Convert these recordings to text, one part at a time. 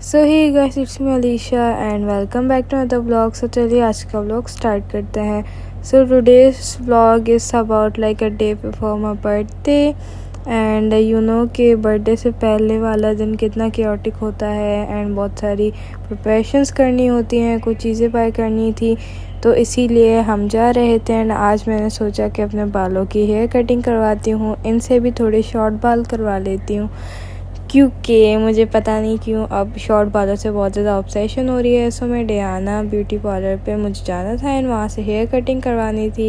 So hi guys, it's me Alisha and welcome back to another vlog. So चलिए आज का vlog start करते हैं। So today's vlog is about like a day before my birthday and you know कि birthday से पहले वाला दिन कितना केओटिक होता है एंड बहुत सारी प्रिपरेशंस करनी होती हैं, कुछ चीज़ें बाय करनी थी, तो इसीलिए हम जा रहे थे। एंड आज मैंने सोचा कि अपने बालों की हेयर कटिंग करवाती हूँ, इनसे भी थोड़े शॉर्ट बाल करवा लेती हूँ क्योंकि मुझे पता नहीं क्यों अब शॉर्ट बालों से बहुत ज़्यादा ऑब्सेशन हो रही है। सो मैं डियाना ब्यूटी पार्लर पे मुझे जाना था एंड वहाँ से हेयर कटिंग करवानी थी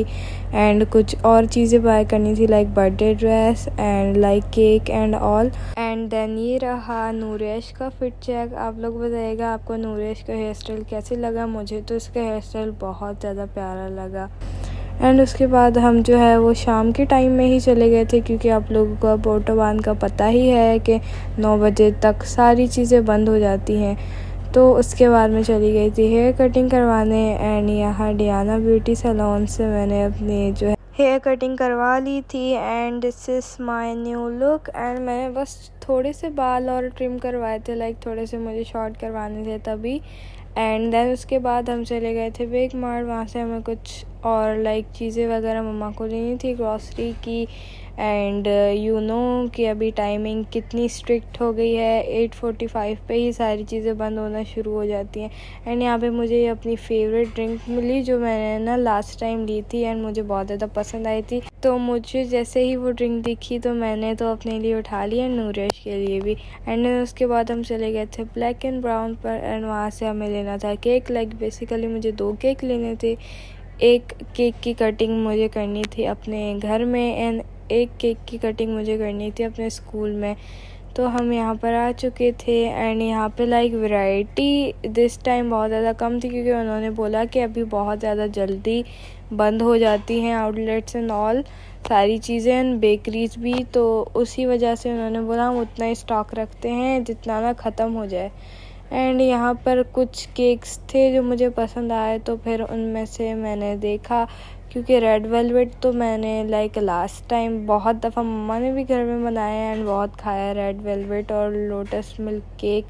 एंड कुछ और चीज़ें बाय करनी थी like birthday dress and like cake and all. And then ये रहा नूरेश का फिट चेक। आप लोग बताइएगा आपको नूरेश का हेयर स्टाइल कैसे लगा। मुझे तो इसका हेयर स्टाइल बहुत ज़्यादा प्यारा लगा। एंड उसके बाद हम जो है वो शाम के टाइम में ही चले गए थे क्योंकि आप लोगों को अब ऑटोबान का पता ही है कि 9 बजे तक सारी चीज़ें बंद हो जाती हैं। तो उसके बाद मैं चली गई थी हेयर कटिंग करवाने एंड यहाँ डियाना ब्यूटी सैलून से मैंने अपनी जो है हेयर कटिंग करवा ली थी and this is my new look. And मैंने बस थोड़े से बाल और ट्रिम करवाए थे, लाइक थोड़े से मुझे शॉर्ट करवाने थे तभी। एंड देन उसके बाद हम चले गए थे बिग मार्ट। वहाँ से हमें कुछ और लाइक चीज़ें वगैरह मम्मा को लेनी थी ग्रॉसरी की। एंड यू नो कि अभी टाइमिंग कितनी स्ट्रिक्ट हो गई है, 8:45 पे ही सारी चीज़ें बंद होना शुरू हो जाती हैं। एंड यहाँ पे मुझे अपनी फेवरेट ड्रिंक मिली जो मैंने ना लास्ट टाइम ली थी एंड मुझे बहुत ज़्यादा पसंद आई थी। तो मुझे जैसे ही वो ड्रिंक दिखी तो मैंने तो अपने लिए उठा ली एंड नूरेश के लिए भी। एंड उसके बाद हम चले गए थे ब्लैक एंड ब्राउन पर एंड वहाँ से हमें लेना था केक। लाइक बेसिकली मुझे 2 केक लेने थे। एक केक की कटिंग मुझे करनी थी अपने घर में एंड एक केक की कटिंग मुझे करनी थी अपने स्कूल में। तो हम यहाँ पर आ चुके थे एंड यहाँ पे लाइक वैरायटी दिस टाइम बहुत ज़्यादा कम थी क्योंकि उन्होंने बोला कि अभी बहुत ज़्यादा जल्दी बंद हो जाती हैं आउटलेट्स एंड ऑल सारी चीज़ें एंड बेकरीज भी। तो उसी वजह से उन्होंने बोला हम उतना ही स्टॉक रखते हैं जितना ना ख़त्म हो जाए। एंड यहाँ पर कुछ केक्स थे जो मुझे पसंद आए तो फिर उनमें से मैंने देखा क्योंकि रेड वेलवेट तो मैंने लाइक लास्ट टाइम बहुत दफ़ा मम्मा ने भी घर में बनाया एंड बहुत खाया रेड वेलवेट और लोटस मिल्क केक।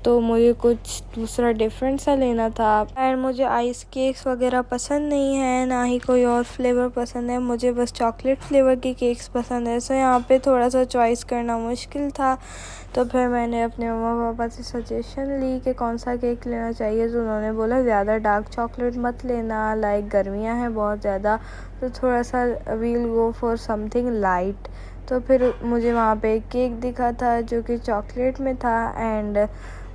तो मुझे कुछ दूसरा डिफरेंट सा लेना था एंड मुझे आइस केक्स वगैरह पसंद नहीं है, ना ही कोई और फ्लेवर पसंद है, मुझे बस चॉकलेट फ्लेवर के केक्स पसंद है। सो यहाँ पे थोड़ा सा चॉइस करना मुश्किल था। तो फिर मैंने अपने मम्मा पापा से सजेशन ली कि कौन सा केक लेना चाहिए। तो उन्होंने बोला ज़्यादा डार्क चॉकलेट मत लेना, लाइक गर्मियाँ हैं बहुत ज़्यादा, तो थोड़ा सा we'll go for something light. तो फिर मुझे वहाँ पे एक केक दिखा था जो कि चॉकलेट में था एंड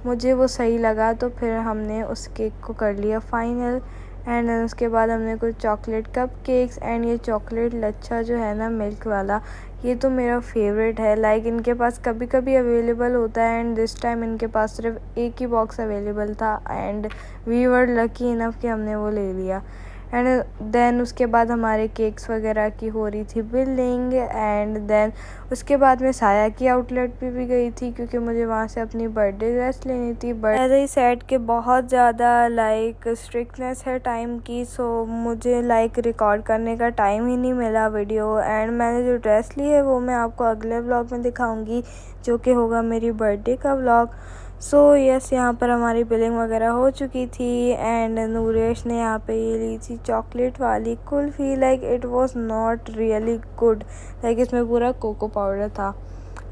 मुझे वो सही लगा। तो फिर हमने उस केक को कर लिया फाइनल। एंड उसके बाद हमने कुछ चॉकलेट कप केक्स एंड ये चॉकलेट लच्छा जो है ना मिल्क वाला, ये तो मेरा फेवरेट है। लाइक इनके पास कभी कभी अवेलेबल होता है एंड दिस टाइम इनके पास सिर्फ एक ही बॉक्स अवेलेबल था and we were lucky enough कि हमने वो ले लिया। एंड देन उसके बाद हमारे केक्स वगैरह की हो रही थी बिलिंग एंड देन उसके बाद मैं साया की आउटलेट पे भी गई थी क्योंकि मुझे वहाँ से अपनी बर्थडे ड्रेस लेनी थी। बट एज आई सेड कि बहुत ज़्यादा लाइक स्ट्रिक्टनेस है टाइम की, सो मुझे लाइक रिकॉर्ड करने का टाइम ही नहीं मिला वीडियो। एंड मैंने जो ड्रेस ली है वो मैं आपको अगले व्लॉग में दिखाऊंगी जो कि होगा मेरी बर्थडे का व्लॉग। सो यस, यहाँ पर हमारी बिलिंग वगैरह हो चुकी थी एंड नूरेश ने यहाँ पे ये ली थी चॉकलेट वाली kulfi. Like it was not really good, like इसमें पूरा कोको पाउडर था।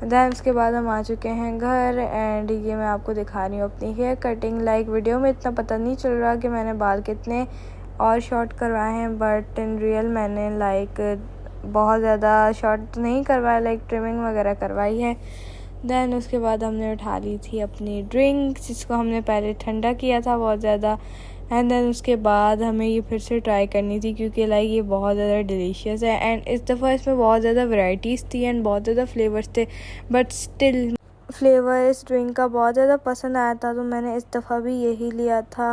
दैन उसके बाद हम आ चुके हैं घर एंड ये मैं आपको दिखा रही हूँ अपनी हेयर कटिंग। लाइक वीडियो में इतना पता नहीं चल रहा कि मैंने बाल कितने और शॉर्ट करवाए हैं, बट इन रियल मैंने लाइक बहुत ज़्यादा शॉर्ट तो नहीं करवाया, लाइक ट्रिमिंग वगैरह करवाई है। दैन उसके बाद हमने उठा ली थी अपनी ड्रिंक जिसको हमने पहले ठंडा किया था बहुत ज़्यादा। एंड देन उसके बाद हमें ये फिर से ट्राई करनी थी क्योंकि लाइक ये बहुत ज़्यादा डिलीशियस है एंड इस दफ़ा इसमें बहुत ज़्यादा वैरायटीज़ थी एंड बहुत ज़्यादा फ्लेवर्स थे, बट स्टिल फ्लेवर इस ड्रिंक का बहुत ज़्यादा पसंद आया था तो मैंने इस दफ़ा भी यही लिया था।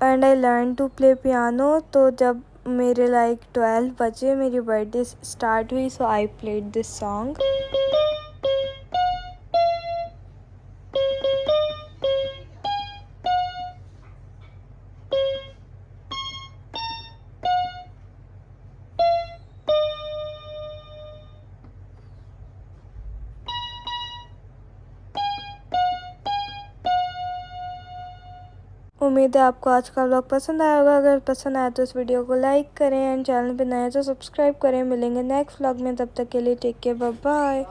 And I learn to play piano. तो जब मेरे लाइक 12 बजे मेरी बर्थडे स्टार्ट हुई सो आई प्लेड दिस सॉन्ग। उम्मीद है आपको आज का व्लॉग पसंद आया होगा। अगर पसंद आया तो इस वीडियो को लाइक करें एंड चैनल पे नए तो सब्सक्राइब करें। मिलेंगे नेक्स्ट व्लॉग में, तब तक के लिए टेक केयर, बाय बाय।